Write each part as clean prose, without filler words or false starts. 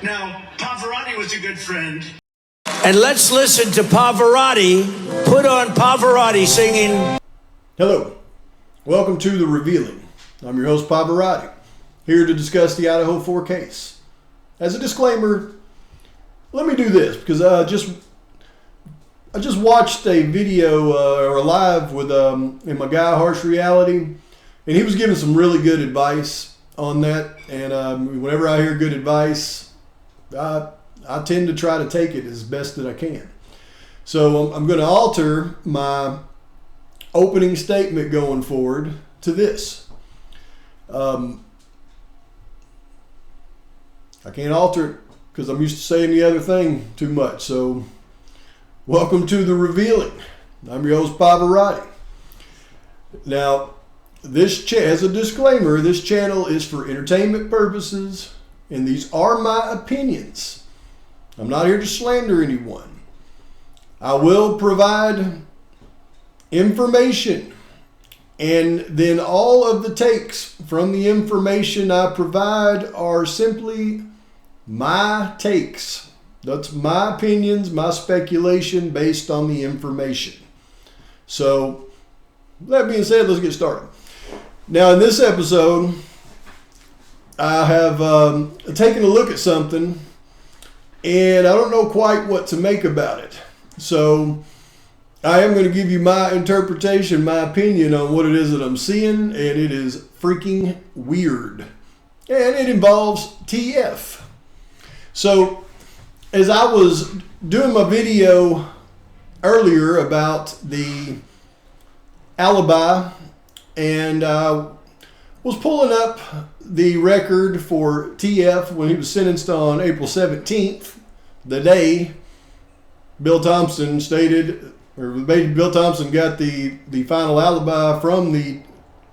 Now, Pavarotti was a good friend. And let's listen to Pavarotti. Put on Pavarotti singing. Hello, welcome to The Revealing. I'm your host Pavarotti, here to discuss the Idaho 4 case. As a disclaimer, let me do this because I just watched a video or a live with in my guy Harsh Reality, and he was giving some really good advice on that. And whenever I hear good advice, I tend to try to take it as best that I can. So I'm going to alter my opening statement going forward to this. I can't alter it because I'm used to saying the other thing too much. So welcome to The Revealing. I'm your host Pavarotti. Now, as a disclaimer, this channel is for entertainment purposes, and these are my opinions. I'm not here to slander anyone. I will provide information, and then all of the takes from the information I provide are simply my takes. That's my opinions, my speculation based on the information. So, that being said, let's get started. Now, in this episode, I have taken a look at something, and I don't know quite what to make about it. So, I am going to give you my interpretation, my opinion on what it is that I'm seeing, and it is freaking weird. And it involves TF. So, as I was doing my video earlier about the alibi, and I was pulling up the record for TF when he was sentenced on April 17th, the day Bill Thompson stated, or Bill Thompson got the final alibi from the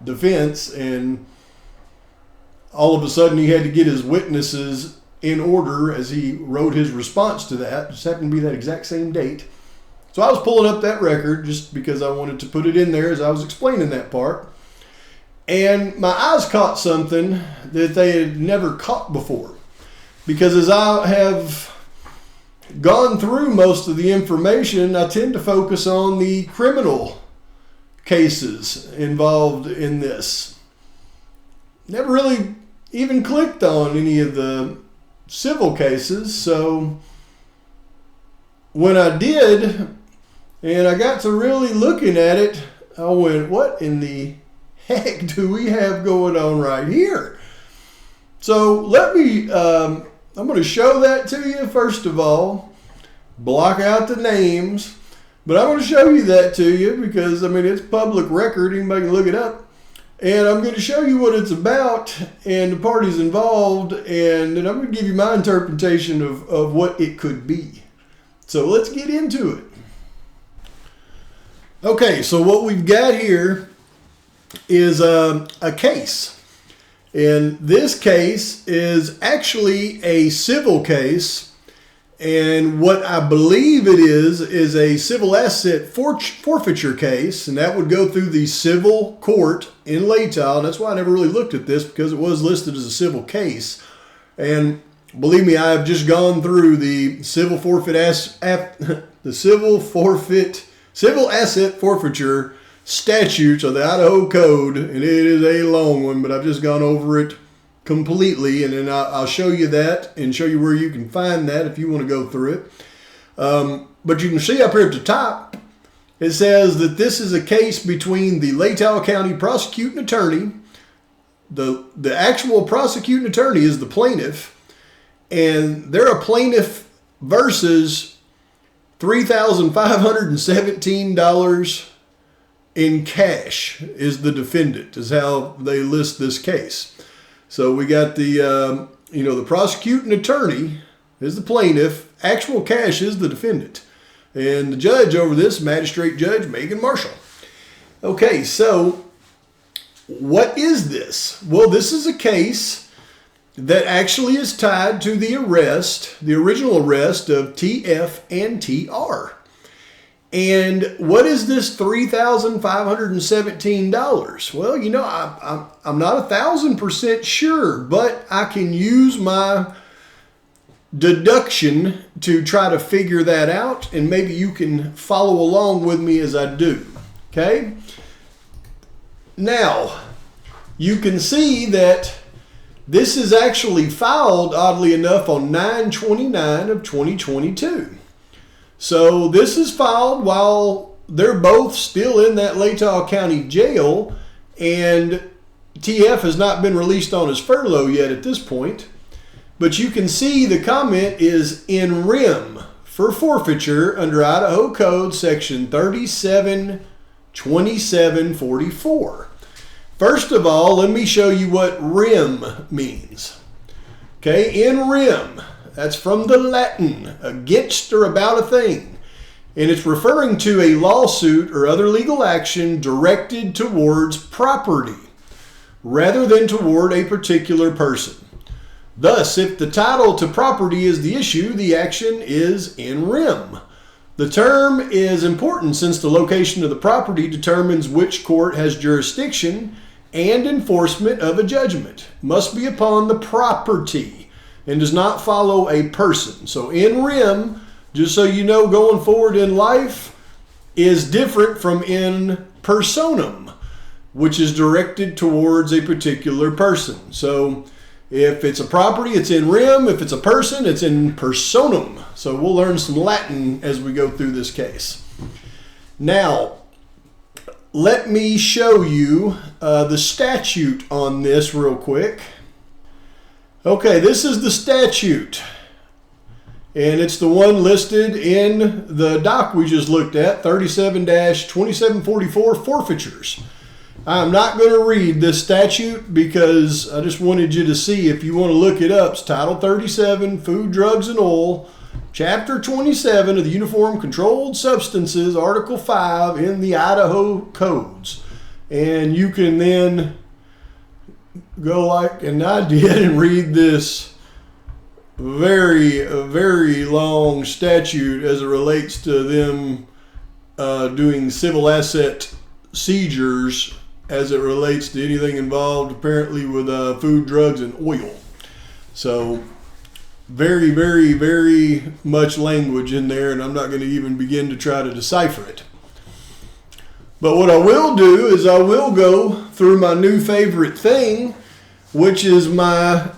defense, and all of a sudden he had to get his witnesses in order as he wrote his response to that. It just happened to be that exact same date. So I was pulling up that record just because I wanted to put it in there as I was explaining that part. And my eyes caught something that they had never caught before. Because as I have gone through most of the information, I tend to focus on the criminal cases involved in this. Never really even clicked on any of the civil cases. So when I did, and I got to really looking at it, I went, what in the heck do we have going on right here? So let me, I'm going to show that to you first of all, block out the names, but I'm going to show you that to you because, I mean, it's public record, anybody can look it up. And I'm going to show you what it's about and the parties involved, and then I'm going to give you my interpretation of what it could be. So let's get into it. Okay, so what we've got here is a case. And this case is actually a civil case. And what I believe it is a civil asset forfeiture case. And that would go through the civil court in Latah. And that's why I never really looked at this, because it was listed as a civil case. And believe me, I have just gone through the civil asset forfeiture statutes of the Idaho Code, and it is a long one, but I've just gone over it completely, and then I'll show you that and show you where you can find that if you want to go through it. But you can see up here at the top, it says that this is a case between the Latah County prosecuting attorney. The actual prosecuting attorney is the plaintiff, and they're a plaintiff versus $3,517 in cash is the defendant, is how they list this case. So we got the prosecuting attorney is the plaintiff, actual cash is the defendant. And the judge over this, Magistrate Judge Megan Marshall. Okay, so what is this? Well, this is a case that actually is tied to the arrest, the original arrest of TF and TR. And what is this $3,517? Well, you know, I'm not 1,000% sure, but I can use my deduction to try to figure that out, and maybe you can follow along with me as I do. Okay? Now, you can see that this is actually filed, oddly enough, on 9/29 of 2022. So this is filed while they're both still in that Latah County jail, and TF has not been released on his furlough yet at this point. But you can see the comment is in rem for forfeiture under Idaho Code Section 372744. First of all, let me show you what rem means. Okay, in rem, that's from the Latin, against or about a thing. And it's referring to a lawsuit or other legal action directed towards property rather than toward a particular person. Thus, if the title to property is the issue, the action is in rem. The term is important since the location of the property determines which court has jurisdiction, and enforcement of a judgment must be upon the property and does not follow a person. So in rem, just so you know, going forward in life, is different from in personam, which is directed towards a particular person. So if it's a property, it's in rem. If it's a person, it's in personam. So we'll learn some Latin as we go through this case. Now, let me show you the statute on this real quick. Okay, this is the statute. And it's the one listed in the doc we just looked at, 37-2744 forfeitures. I'm not going to read this statute because I just wanted you to see, if you want to look it up, it's Title 37, Food, Drugs, and Oil, Chapter 27 of the Uniform Controlled Substances, Article 5 in the Idaho Codes. And you can then go like, and I did, and read this very long statute as it relates to them doing civil asset seizures as it relates to anything involved apparently with food, drugs, and oil. So very much language in there, and I'm not going to even begin to try to decipher it. But what I will do is I will go through my new favorite thing, which is my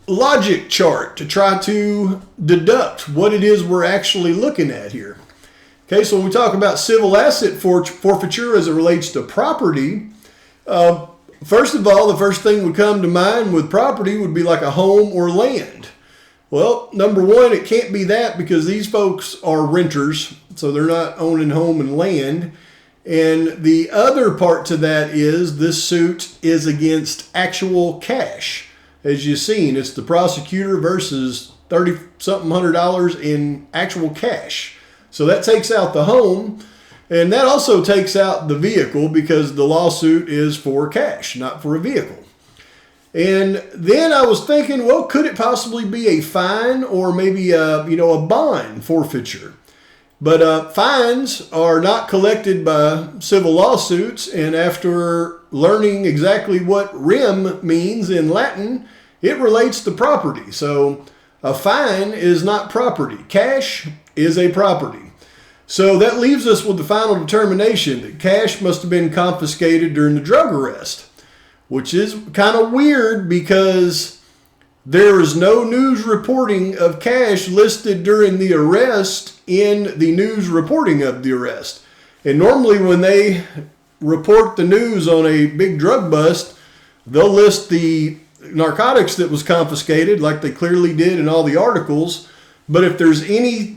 logic chart, to try to deduct what it is we're actually looking at here. Okay, so when we talk about civil asset forfeiture as it relates to property, first of all, the first thing would come to mind with property would be like a home or land. Well, number one, it can't be that because these folks are renters, so they're not owning home and land. And the other part to that is this suit is against actual cash. As you've seen, it's the prosecutor versus $30-something hundred in actual cash. So that takes out the home, and that also takes out the vehicle because the lawsuit is for cash, not for a vehicle. And then I was thinking, well, could it possibly be a fine or maybe a bond forfeiture? But fines are not collected by civil lawsuits, and after learning exactly what rem means in Latin, it relates to property. So a fine is not property. Cash is a property. So that leaves us with the final determination that cash must have been confiscated during the drug arrest, which is kind of weird because there is no news reporting of cash listed during the arrest in the news reporting of the arrest. And normally when they report the news on a big drug bust, they'll list the narcotics that was confiscated like they clearly did in all the articles. But if there's any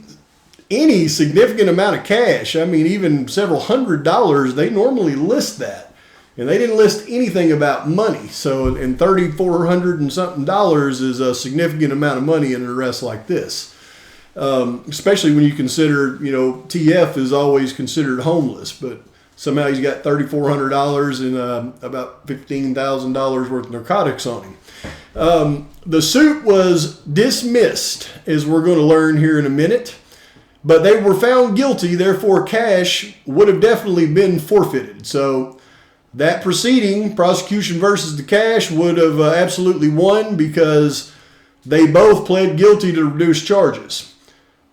significant amount of cash, I mean even several $100s, they normally list that. And they didn't list anything about money. So, and $3,400 and something is a significant amount of money in an arrest like this. Especially when you consider, TF is always considered homeless, but somehow he's got $3,400 and about $15,000 worth of narcotics on him. The suit was dismissed, as we're going to learn here in a minute. But they were found guilty, therefore cash would have definitely been forfeited. So that proceeding, prosecution versus the cash, would have absolutely won because they both pled guilty to reduced charges.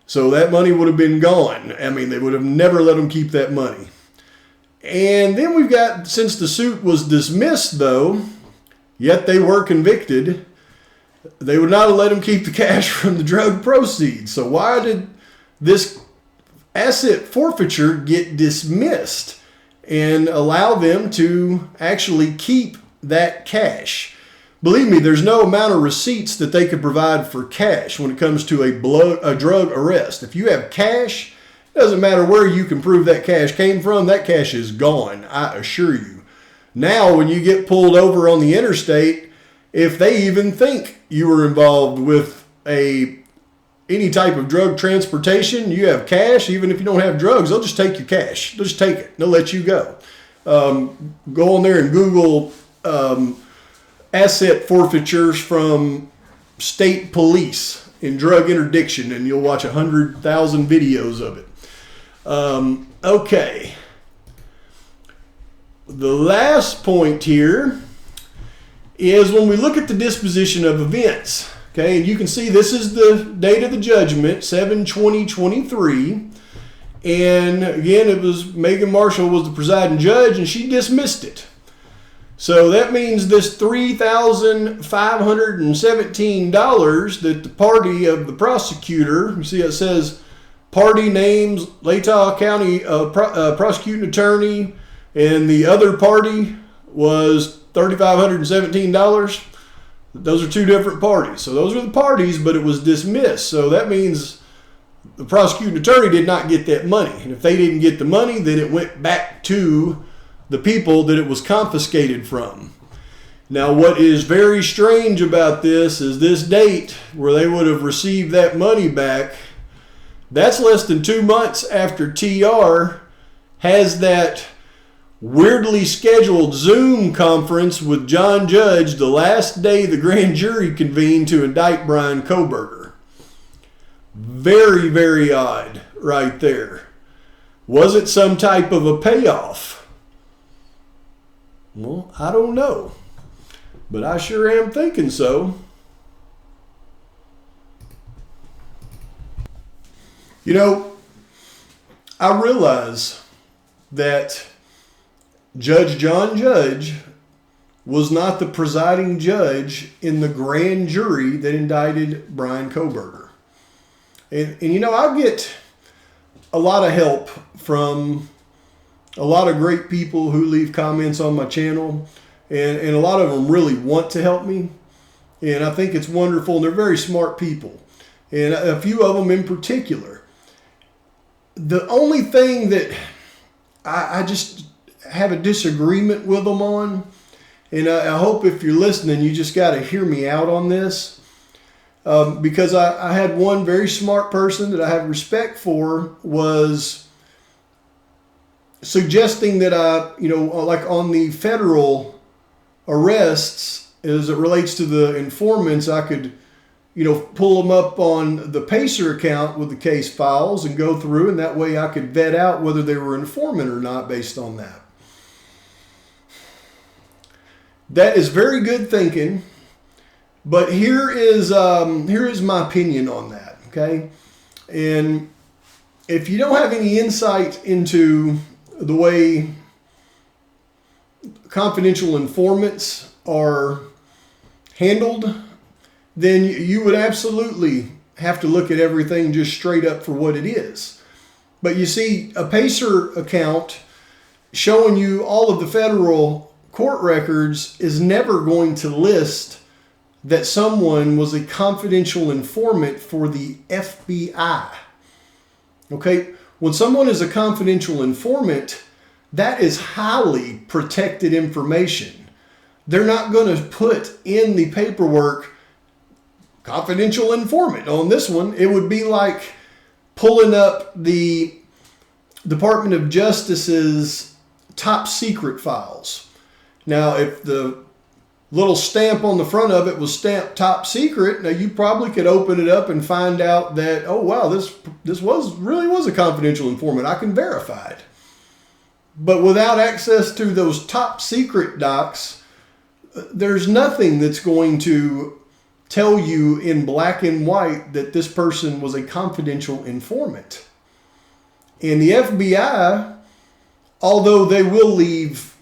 So that money would have been gone. I mean, they would have never let them keep that money. And then we've got, since the suit was dismissed though, yet they were convicted, they would not have let them keep the cash from the drug proceeds. So why did this asset forfeiture get dismissed and allow them to actually keep that cash? Believe me, there's no amount of receipts that they could provide for cash when it comes to a drug arrest. If you have cash, it doesn't matter where you can prove that cash came from, that cash is gone, I assure you. Now, when you get pulled over on the interstate, if they even think you were involved with any type of drug transportation, you have cash, even if you don't have drugs, they'll just take your cash. They'll just take it. They'll let you go. Go on there and Google asset forfeitures from state police in drug interdiction, and you'll watch 100,000 videos of it. Okay. The last point here is when we look at the disposition of events. Okay, and you can see this is the date of the judgment, 7/20/23. And again, it was Megan Marshall was the presiding judge, and she dismissed it. So that means this $3,517 that the party of the prosecutor, you see it says party names, Latah County prosecuting attorney, and the other party was $3,517. Those are two different parties. So those are the parties, but it was dismissed. So that means the prosecuting attorney did not get that money. And if they didn't get the money, then it went back to the people that it was confiscated from. Now, what is very strange about this is this date where they would have received that money back, that's less than 2 months after TR has that weirdly scheduled Zoom conference with John Judge the last day the grand jury convened to indict Bryan Kohberger. Very, very odd right there. Was it some type of a payoff? Well, I don't know, but I sure am thinking so. You know, I realize that Judge John Judge was not the presiding judge in the grand jury that indicted Bryan Kohberger. And you know, I get a lot of help from a lot of great people who leave comments on my channel, and a lot of them really want to help me. And I think it's wonderful, and they're very smart people. And a few of them in particular. The only thing that I just have a disagreement with them on, and I hope if you're listening, you just got to hear me out on this, because I had one very smart person that I have respect for was suggesting that like on the federal arrests, as it relates to the informants, I could, pull them up on the Pacer account with the case files and go through, and that way I could vet out whether they were an informant or not based on that. That is very good thinking, but here is my opinion on that, okay? And if you don't have any insight into the way confidential informants are handled, then you would absolutely have to look at everything just straight up for what it is. But you see, a Pacer account showing you all of the federal court records is never going to list that someone was a confidential informant for the FBI. Okay, when someone is a confidential informant, that is highly protected information. They're not going to put in the paperwork confidential informant on this one. It would be like pulling up the Department of Justice's top secret files. Now, if the little stamp on the front of it was stamped top secret. Now you probably could open it up and find out that, oh wow, this really was a confidential informant. I can verify it. But without access to those top secret docs, there's nothing that's going to tell you in black and white that this person was a confidential informant. And the FBI, although they will leave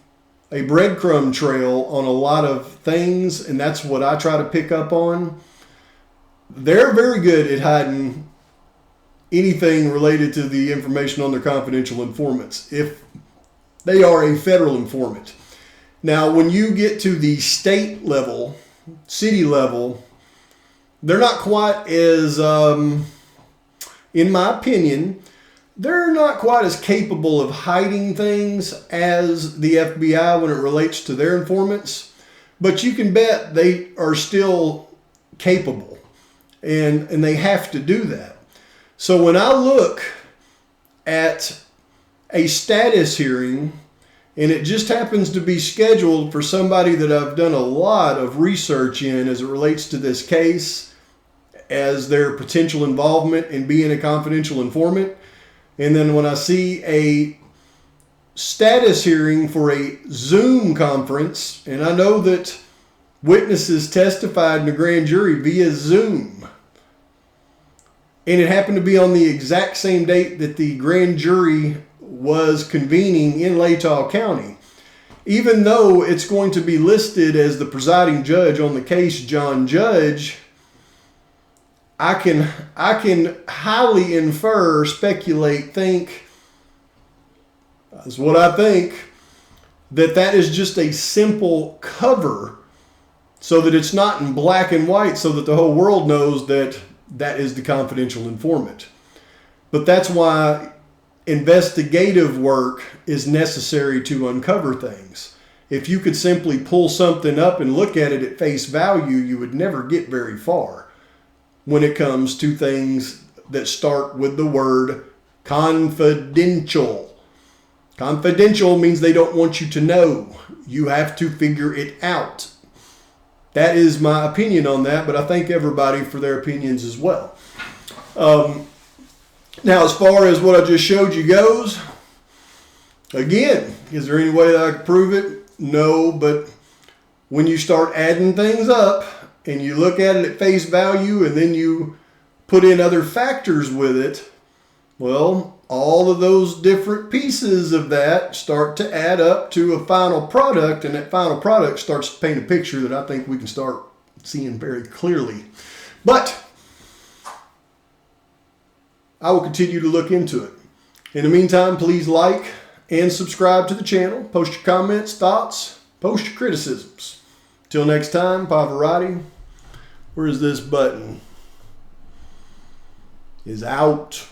a breadcrumb trail on a lot of things, and that's what I try to pick up on, they're very good at hiding anything related to the information on their confidential informants if they are a federal informant. Now, when you get to the state level, city level, they're not quite as, in my opinion, they're not quite as capable of hiding things as the FBI when it relates to their informants. But you can bet they are still capable, and they have to do that. So when I look at a status hearing, and it just happens to be scheduled for somebody that I've done a lot of research in as it relates to this case, as their potential involvement in being a confidential informant. And then when I see a status hearing for a Zoom conference, and I know that witnesses testified in the grand jury via Zoom, and it happened to be on the exact same date that the grand jury was convening in Latah County. Even though it's going to be listed as the presiding judge on the case, John Judge, I can highly infer, speculate, think, that's what I think, that is just a simple cover so that it's not in black and white so that the whole world knows that that is the confidential informant. But that's why investigative work is necessary to uncover things. If you could simply pull something up and look at it at face value, you would never get very far when it comes to things that start with the word confidential. Confidential means they don't want you to know. You have to figure it out. That is my opinion on that, but I thank everybody for their opinions as well. Now, as far as what I just showed you goes, again, is there any way that I could prove it? No, but when you start adding things up and you look at it at face value and then you put in other factors with it, well, all of those different pieces of that start to add up to a final product, and that final product starts to paint a picture that I think we can start seeing very clearly. But I will continue to look into it. In the meantime, please like and subscribe to the channel. Post your comments, thoughts, post your criticisms. Till next time, Pavarotti, where is this button? Is out.